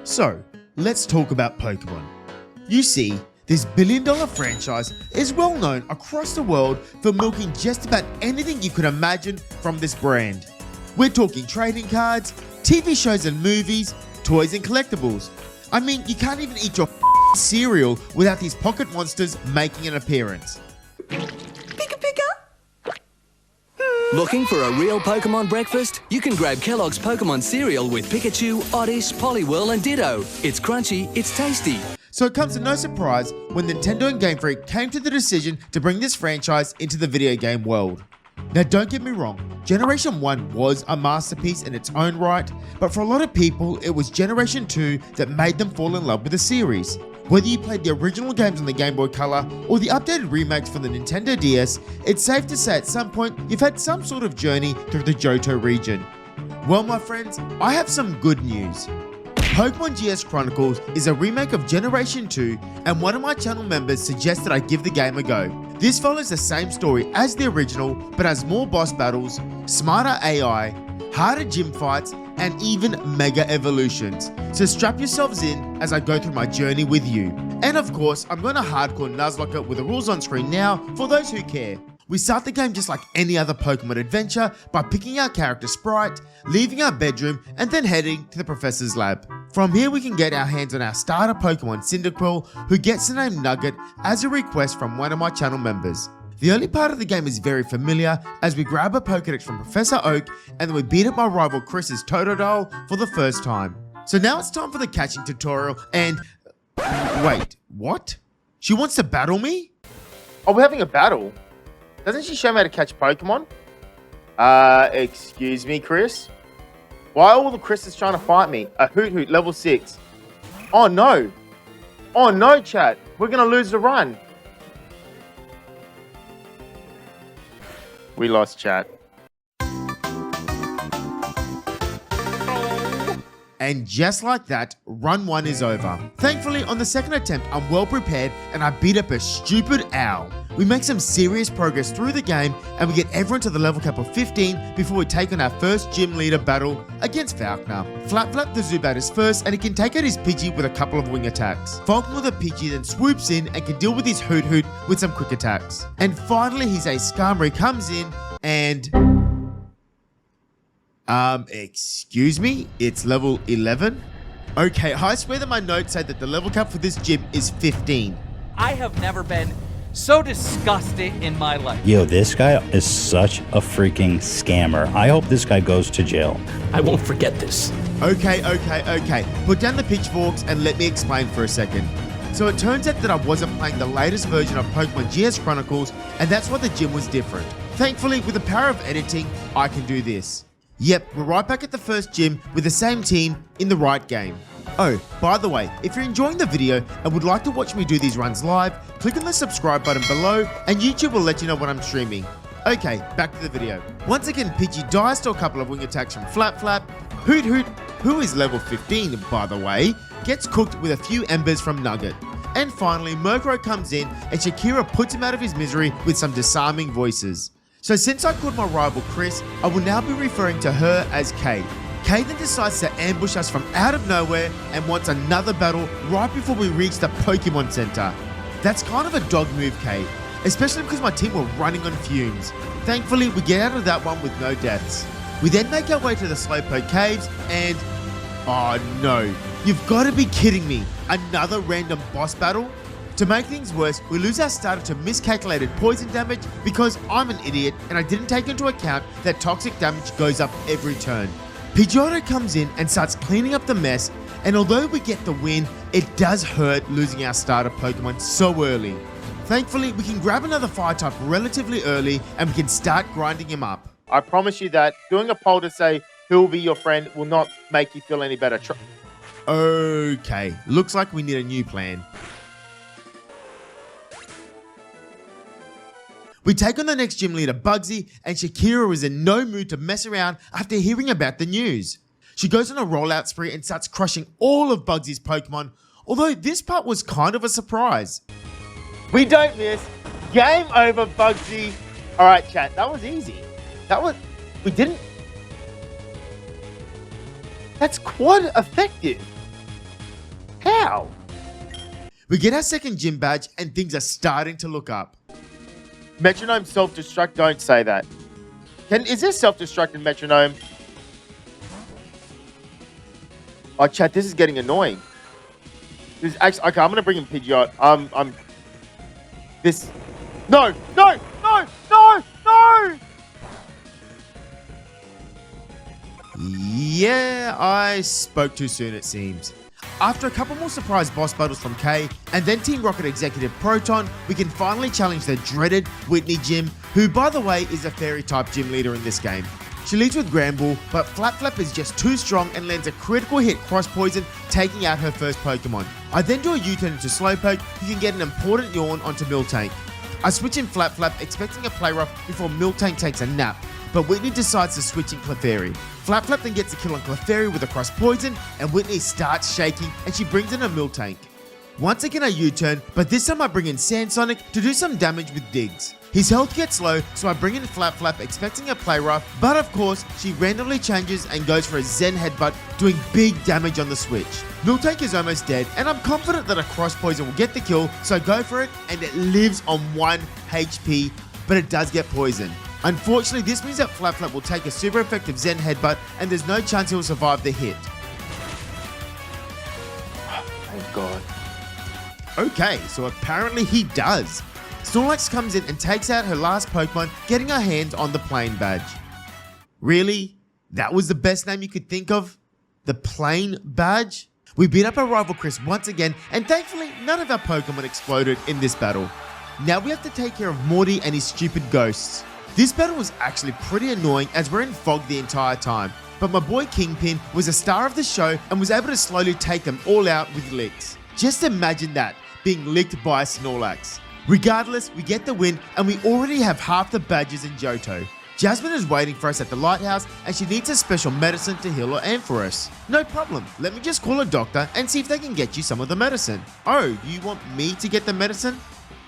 So, let's talk about Pokemon. You see, this billion-dollar franchise is well known across the world for milking just about anything you could imagine from this brand. We're talking trading cards, TV shows and movies, toys and collectibles. I mean, you can't even eat your cereal without these pocket monsters making an appearance. Looking for a real Pokemon breakfast? You can grab Kellogg's Pokemon cereal with Pikachu, Oddish, Poliwhirl and Ditto. It's crunchy, it's tasty. So it comes as no surprise when Nintendo and Game Freak came to the decision to bring this franchise into the video game world. Now don't get me wrong, Generation 1 was a masterpiece in its own right, but for a lot of people it was Generation 2 that made them fall in love with the series. Whether you played the original games on the Game Boy Color or the updated remakes for the Nintendo DS, it's safe to say at some point you've had some sort of journey through the Johto region. Well my friends, I have some good news. Pokemon GS Chronicles is a remake of Generation 2 and one of my channel members suggested I give the game a go. This follows the same story as the original but has more boss battles, smarter AI, harder gym fights and even mega evolutions. So strap yourselves in as I go through my journey with you. And of course, I'm going to hardcore NUZLOCKE it with the rules on screen now for those who care. We start the game just like any other Pokemon adventure by picking our character sprite, leaving our bedroom and then heading to the professor's lab. From here we can get our hands on our starter Pokemon Cyndaquil, who gets the name Nugget as a request from one of my channel members. The early part of the game is very familiar as we grab a Pokedex from Professor Oak and then we beat up my rival Chris's Totodile for the first time. So now it's time for the catching tutorial and... wait, what? She wants to battle me? Oh, we're having a battle? Doesn't she show me how to catch Pokemon? Excuse me, Chris? Why are all the Chris's trying to fight me? A Hoot level 6. Oh no. Oh no, chat. We're gonna lose the run. We lost chat. And just like that, run 1 is over. Thankfully, on the second attempt, I'm well prepared and I beat up a stupid owl. We make some serious progress through the game and we get everyone to the level cap of 15 before we take on our first gym leader battle against Falkner. Flap the Zubat is first and he can take out his Pidgey with a couple of wing attacks. Falkner the Pidgey then swoops in and can deal with his Hoot with some quick attacks. And finally his Ace Skarmory comes in and... excuse me? It's level 11? Okay, I swear that my notes say that the level cap for this gym is 15. I have never been so disgusted in my life. Yo, this guy is such a freaking scammer. I hope this guy goes to jail. I won't forget this. Okay. Put down the pitchforks and let me explain for a second. So it turns out that I wasn't playing the latest version of Pokemon GS Chronicles, and that's why the gym was different. Thankfully, with the power of editing, I can do this. Yep, we're right back at the first gym with the same team in the right game. Oh, by the way, if you're enjoying the video and would like to watch me do these runs live, click on the subscribe button below and YouTube will let you know when I'm streaming. Okay, back to the video. Once again, Pidgey dies to a couple of wing attacks from Flap, Hoot, who is level 15 by the way, gets cooked with a few embers from Nugget. And finally, Murkrow comes in and Shakira puts him out of his misery with some disarming voices. So since I called my rival Chris, I will now be referring to her as Kay. Kay then decides to ambush us from out of nowhere and wants another battle right before we reach the Pokemon Center. That's kind of a dog move, Kay, especially because my team were running on fumes. Thankfully, we get out of that one with no deaths. We then make our way to the Slowpoke Caves and... oh no, you've got to be kidding me, another random boss battle? To make things worse, we lose our starter to miscalculated poison damage because I'm an idiot and I didn't take into account that toxic damage goes up every turn. Pidgeotto comes in and starts cleaning up the mess, and although we get the win, it does hurt losing our starter Pokemon so early. Thankfully, we can grab another fire type relatively early and we can start grinding him up. I promise you that doing a poll to say who will be your friend will not make you feel any better. Okay, looks like we need a new plan. We take on the next gym leader, Bugsy, and Shakira is in no mood to mess around after hearing about the news. She goes on a rollout spree and starts crushing all of Bugsy's Pokemon, although this part was kind of a surprise. We don't miss. Game over, Bugsy. Alright, chat, that was easy. We didn't... That's quite effective. Wow. We get our second gym badge and things are starting to look up. Metronome self-destruct, don't say that. Is there self-destruct in Metronome? Oh, chat, this is getting annoying. This is actually, okay, I'm gonna bring in Pidgeot. No! Yeah, I spoke too soon, it seems. After a couple more surprise boss battles from Kay, and then Team Rocket Executive Proton, we can finally challenge the dreaded Whitney Gym, who by the way is a fairy-type gym leader in this game. She leads with Granbull, but Flap is just too strong and lands a critical hit cross poison, taking out her first Pokemon. I then do a U-turn into Slowpoke, who can get an important yawn onto Miltank. I switch in Flap, expecting a play rough before Miltank takes a nap, but Whitney decides to switch in Clefairy. Flap then gets a kill on Clefairy with a cross poison, and Whitney starts shaking and she brings in a Miltank. Once again I U-turn, but this time I bring in Sandsonic to do some damage with Diggs. His health gets low, so I bring in Flap expecting a play rough, but of course, she randomly changes and goes for a Zen Headbutt, doing big damage on the switch. Miltank is almost dead, and I'm confident that a cross poison will get the kill, so I go for it, and it lives on 1 HP, but it does get poisoned. Unfortunately, this means that Flap will take a super effective Zen Headbutt, and there's no chance he will survive the hit. Thank God. Okay, so apparently he does. Snorlax comes in and takes out her last Pokemon, getting her hands on the Plain badge. Really? That was the best name you could think of? The Plain badge? We beat up our rival Chris once again, and thankfully none of our Pokemon exploded in this battle. Now we have to take care of Morty and his stupid ghosts. This battle was actually pretty annoying as we're in fog the entire time, but my boy Kingpin was a star of the show and was able to slowly take them all out with licks. Just imagine that, being licked by a Snorlax. Regardless, we get the win and we already have half the badges in Johto. Jasmine is waiting for us at the lighthouse and she needs a special medicine to heal her Ampharos. No problem, let me just call a doctor and see if they can get you some of the medicine. Oh, you want me to get the medicine?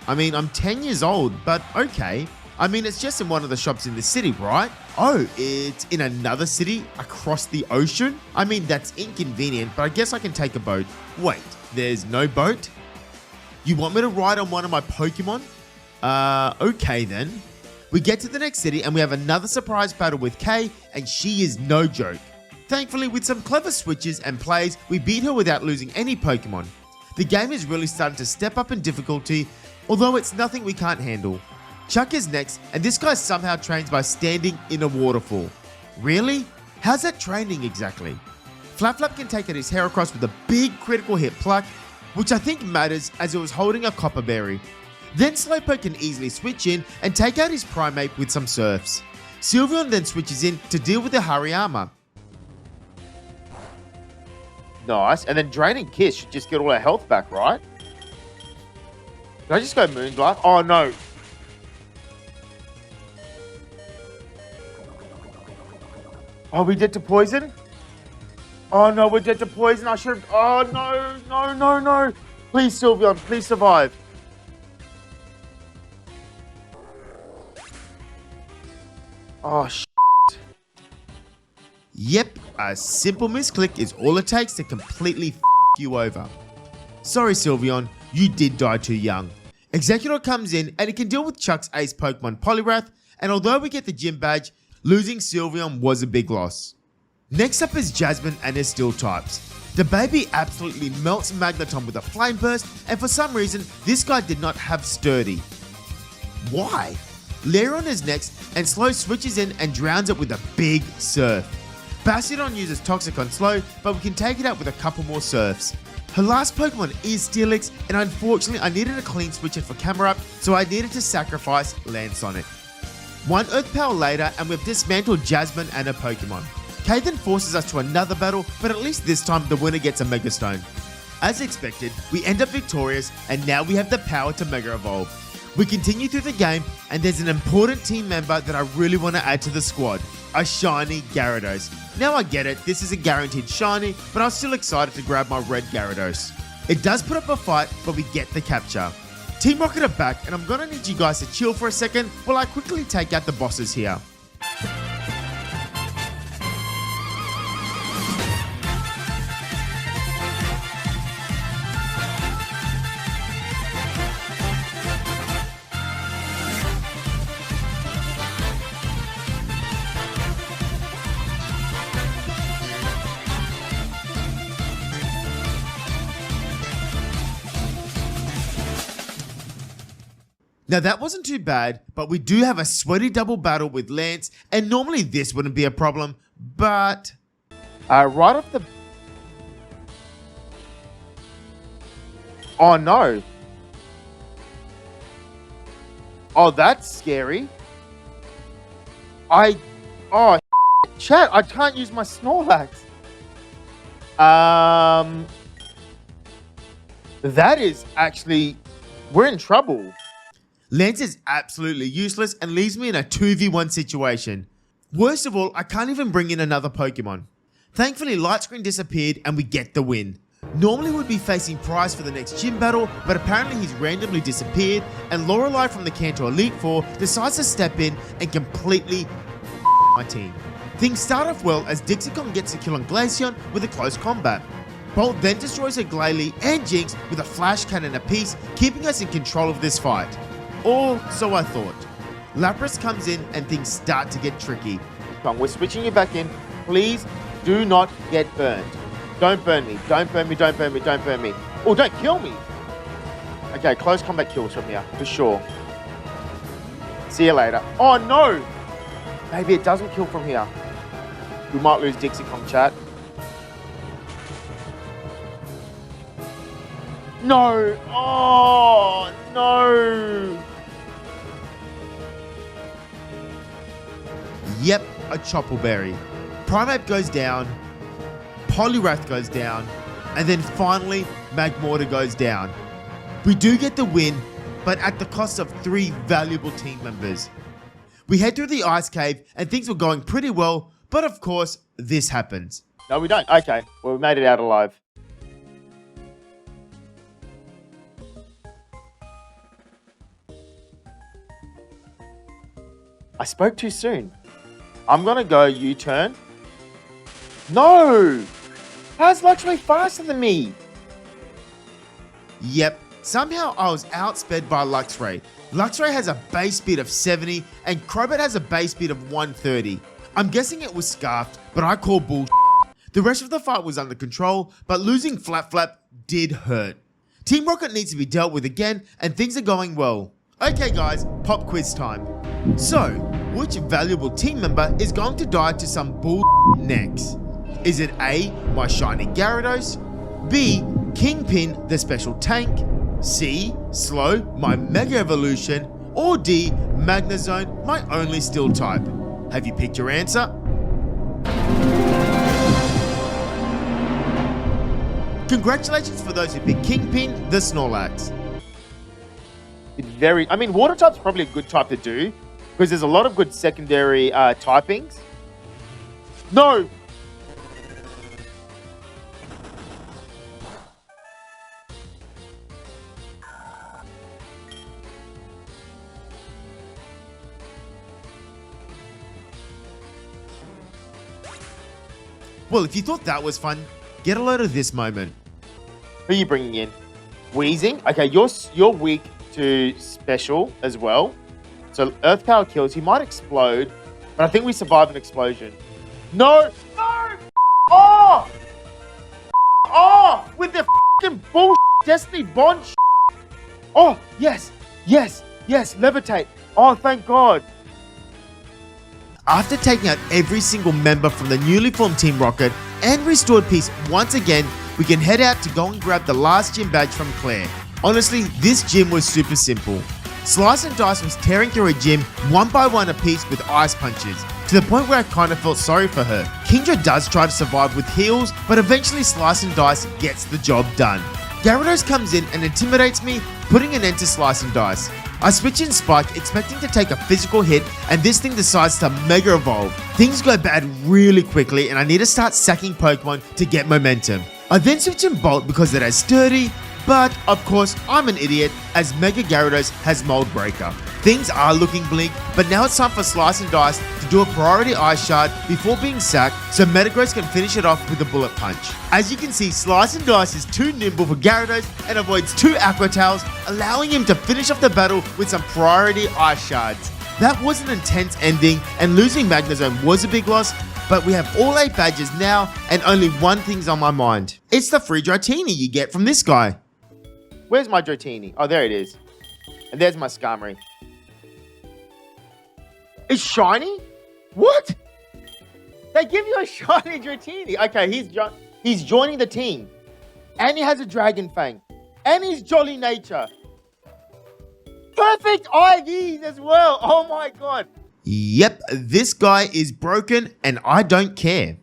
I mean, I'm 10 years old, but okay. I mean, it's just in one of the shops in the city, right? Oh, it's in another city across the ocean? I mean, that's inconvenient, but I guess I can take a boat. Wait, there's no boat? You want me to ride on one of my Pokemon? Okay then. We get to the next city and we have another surprise battle with Kay, and she is no joke. Thankfully, with some clever switches and plays, we beat her without losing any Pokemon. The game is really starting to step up in difficulty, although it's nothing we can't handle. Chuck is next, and this guy somehow trains by standing in a waterfall. Really? How's that training exactly? Flap can take out his Heracross with a big critical hit pluck, which I think matters as it was holding a Copper Berry. Then Slowpoke can easily switch in and take out his Primeape with some Surfs. Sylveon then switches in to deal with the Hariyama. Nice, and then Draining Kiss should just get all our health back, right? Did I just go Moonblast? Oh no. Oh, we did to poison? Oh no, we're dead to poison. I should have. Oh no. Please, Sylveon, please survive. Oh, shit. Yep, a simple misclick is all it takes to completely you over. Sorry, Sylveon, you did die too young. Executor comes in and it can deal with Chuck's ace Pokemon Poliwrath, and although we get the gym badge, losing Sylveon was a big loss. Next up is Jasmine and her Steel types. The baby absolutely melts Magneton with a Flame Burst, and for some reason, this guy did not have Sturdy. Why? Lairon is next, and Slow switches in and drowns it with a big Surf. Bastiodon uses Toxic on Slow, but we can take it out with a couple more Surfs. Her last Pokemon is Steelix, and unfortunately I needed a clean switch in for camera up, so I needed to sacrifice Landsonic. One Earth Power later, and we've dismantled Jasmine and her Pokemon. Kay then forces us to another battle, but at least this time the winner gets a Mega Stone. As expected, we end up victorious, and now we have the power to Mega Evolve. We continue through the game, and there's an important team member that I really want to add to the squad, a shiny Gyarados. Now I get it, this is a guaranteed shiny, but I was still excited to grab my red Gyarados. It does put up a fight, but we get the capture. Team Rocket are back, and I'm gonna need you guys to chill for a second while I quickly take out the bosses here. Now that wasn't too bad, but we do have a sweaty double battle with Lance, and normally this wouldn't be a problem, but... Right off the... Oh no. Oh, that's scary. Oh, chat, I can't use my Snorlax. That is actually... We're in trouble. Lance is absolutely useless and leaves me in a 2v1 situation. Worst of all, I can't even bring in another Pokemon. Thankfully, Light Screen disappeared and we get the win. Normally we'd be facing Price for the next gym battle, but apparently he's randomly disappeared, and Lorelei from the Kanto Elite Four decides to step in and completely my team. Things start off well as Dixicon gets a kill on Glaceon with a close combat. Bolt then destroys a Glalie and Jinx with a flash cannon apiece, keeping us in control of this fight. Or so I thought. Lapras comes in and things start to get tricky. Come on, we're switching you back in. Please do not get burned. Don't burn me. Don't burn me. Don't burn me. Don't burn me. Oh, don't kill me. Okay, close combat kills from here, for sure. See you later. Oh, no. Maybe it doesn't kill from here. We might lose Dixicom, chat. No. Oh, no. Yep, a Choppleberry. Primeape goes down, Poliwrath goes down, and then finally Magmortar goes down. We do get the win, but at the cost of 3 valuable team members. We head through the ice cave and things were going pretty well, but of course, this happens. No, we don't. Okay, well, we made it out alive. I spoke too soon. I'm gonna go U-turn. No! How's Luxray faster than me? Yep, somehow I was outsped by Luxray. Luxray has a base speed of 70 and Crobat has a base speed of 130. I'm guessing it was scarfed, but I call bullshit. The rest of the fight was under control, but losing Flap Flap did hurt. Team Rocket needs to be dealt with again, and things are going well. Okay guys, pop quiz time. So, which valuable team member is going to die to some bull next? Is it A, my shiny Gyarados, B, Kingpin, the special tank, C, Slow, my Mega Evolution, or D, Magnezone, my only steel type? Have you picked your answer? Congratulations for those who picked Kingpin, the Snorlax. I mean, water type's probably a good type to do, because there's a lot of good secondary typings. No! Well, if you thought that was fun, get a load of this moment. Who are you bringing in? Wheezing? Okay, you're weak to special as well. So Earth Power kills. He might explode, but I think we survive an explosion. No! No! Oh! Oh! With the fucking bullshit Destiny Bond shit. Oh, yes! Yes! Yes! Levitate! Oh, thank God! After taking out every single member from the newly formed Team Rocket and restored peace once again, we can head out to go and grab the last gym badge from Claire. Honestly, this gym was super simple. Slice and Dice was tearing through a gym one by one apiece with ice punches, to the point where I kind of felt sorry for her. Kingdra does try to survive with heals, but eventually Slice and Dice gets the job done. Gyarados comes in and intimidates me, putting an end to Slice and Dice. I switch in Spike, expecting to take a physical hit, and this thing decides to Mega Evolve. Things go bad really quickly, and I need to start sacking Pokemon to get momentum. I then switch in Bolt because it has Sturdy, but of course I'm an idiot as Mega Gyarados has Mold Breaker. Things are looking bleak, but now it's time for Slice and Dice to do a priority Ice Shard before being sacked so Metagross can finish it off with a Bullet Punch. As you can see, Slice and Dice is too nimble for Gyarados and avoids 2 Aqua Tails, allowing him to finish off the battle with some priority Ice Shards. That was an intense ending, and losing Magnezone was a big loss, but we have all 8 badges now, and only one thing's on my mind. It's the free Dratini you get from this guy. Where's my Dratini? Oh, there it is. And there's my Skarmory. It's shiny? What? They give you a shiny Dratini. Okay, he's joining the team. And he has a Dragon Fang. And he's Jolly Nature. Perfect IVs as well. Oh my god. Yep, this guy is broken and I don't care.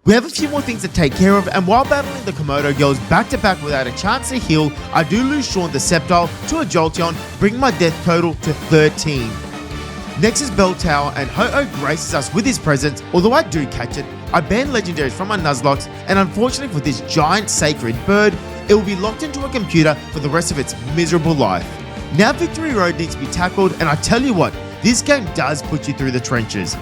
We have a few more things to take care of, and while battling the Komodo girls back to back without a chance to heal, I do lose Sean the Sceptile to a Jolteon, bringing my death total to 13. Next is Bell Tower, and Ho-Oh graces us with his presence. Although I do catch it, I ban legendaries from my Nuzlockes, and unfortunately for this giant sacred bird, it will be locked into a computer for the rest of its miserable life. Now Victory Road needs to be tackled, and I tell you what, this game does put you through the trenches.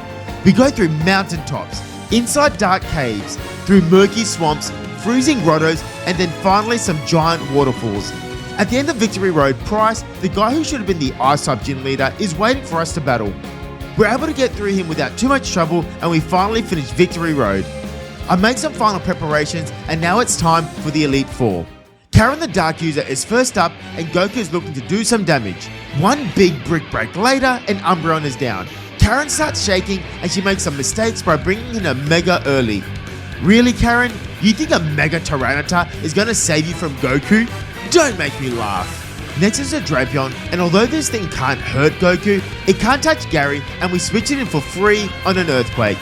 We go through mountaintops, inside dark caves, through murky swamps, freezing grottos, and then finally some giant waterfalls. At the end of Victory Road, Price, the guy who should have been the Ice-type gym leader, is waiting for us to battle. We're able to get through him without too much trouble, and we finally finish Victory Road. I make some final preparations, and now it's time for the Elite Four. Karen the Dark User is first up, and Goku is looking to do some damage. One big brick break later, and Umbreon is down. Karen starts shaking, and she makes some mistakes by bringing in a Mega early. Really, Karen? You think a Mega Tyranitar is going to save you from Goku? Don't make me laugh. Next is a Drapion, and although this thing can't hurt Goku, it can't touch Gary, and we switch it in for free on an Earthquake.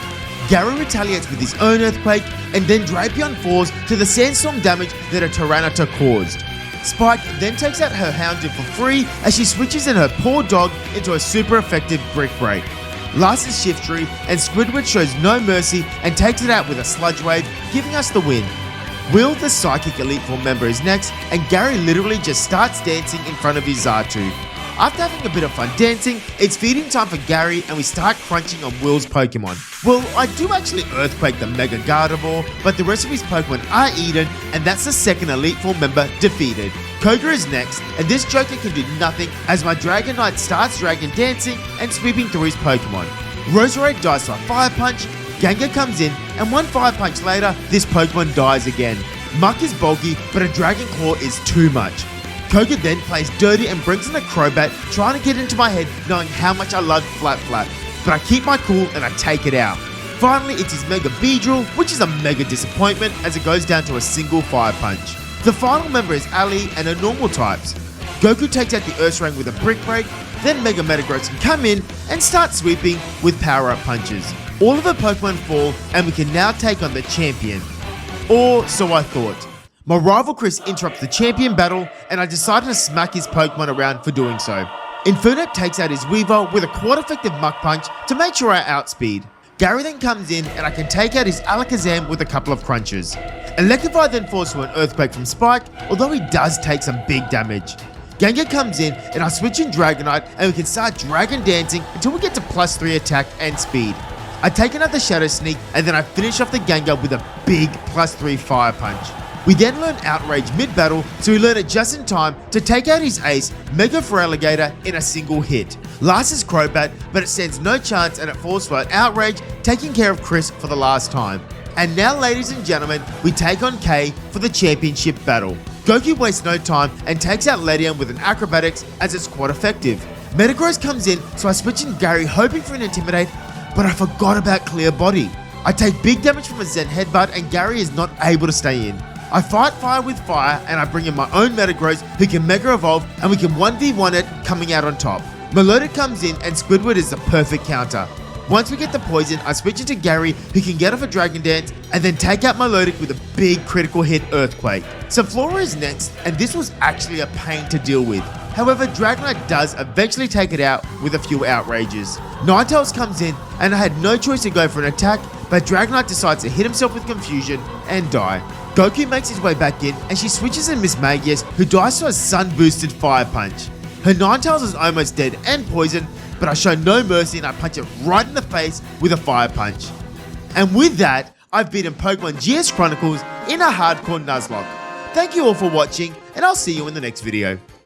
Gary retaliates with his own Earthquake, and then Drapion falls to the sandstorm damage that a Tyranitar caused. Spike then takes out her Houndoom for free as she switches in her poor dog into a super effective Brick Break. Last is Shiftry, and Squidward shows no mercy and takes it out with a Sludge Wave, giving us the win. Will the Psychic Elite Four member is next, and Gary literally just starts dancing in front of his Zartu. After having a bit of fun dancing, it's feeding time for Gary and we start crunching on Will's Pokemon. Well, I do actually Earthquake the Mega Gardevoir, but the rest of his Pokemon are eaten, and that's the second Elite Four member defeated. Koga is next, and this Joker can do nothing as my Dragonite starts Dragon Dancing and sweeping through his Pokemon. Roserade dies to a Fire Punch, Gengar comes in, and one Fire Punch later, this Pokemon dies again. Muck is bulky, but a Dragon Claw is too much. Koga then plays dirty and brings in a Crobat, trying to get into my head knowing how much I love Flat Flat, but I keep my cool and I take it out. Finally, it's his Mega Beedrill, which is a mega disappointment as it goes down to a single Fire Punch. The final member is Ali and her normal types. Goku takes out the Ursaring with a Brick Break, then Mega Metagross can come in and start sweeping with power-up punches. All of her Pokemon fall, and we can now take on the champion. Or so I thought. My rival Chris interrupts the champion battle, and I decided to smack his Pokemon around for doing so. Inferno takes out his Weavile with a quad-effective Muck Punch to make sure I outspeed. Gary then comes in, and I can take out his Alakazam with a couple of crunches. Electivire then falls to an Earthquake from Spike, although he does take some big damage. Gengar comes in, and I switch in Dragonite, and we can start Dragon Dancing until we get to +3 attack and speed. I take another Shadow Sneak, and then I finish off the Gengar with a big +3 Fire Punch. We then learn Outrage mid-battle, so we learn it just in time to take out his ace, Mega Feraligatr, in a single hit. Last is Crobat, but it stands no chance and it falls for an Outrage, taking care of Chris for the last time. And now, ladies and gentlemen, we take on Kay for the championship battle. Goku wastes no time and takes out Ledian with an Acrobatics as it's quite effective. Metagross comes in, so I switch in Gary hoping for an Intimidate, but I forgot about Clear Body. I take big damage from a Zen Headbutt and Gary is not able to stay in. I fight fire with fire and I bring in my own Metagross who can Mega Evolve and we can 1v1 it coming out on top. Melodic comes in and Squidward is the perfect counter. Once we get the poison, I switch into Gary who can get off a Dragon Dance and then take out Melodic with a big critical hit Earthquake. So Flora is next and this was actually a pain to deal with. However, Dragonite does eventually take it out with a few outrages. Ninetales comes in and I had no choice to go for an attack, but Dragonite decides to hit himself with Confusion and die. Goku makes his way back in and she switches in Miss Magius who dies to a sun boosted Fire Punch. Her Ninetales is almost dead and poisoned, but I show no mercy and I punch it right in the face with a Fire Punch. And with that, I've beaten Pokemon GS Chronicles in a hardcore Nuzlocke. Thank you all for watching and I'll see you in the next video.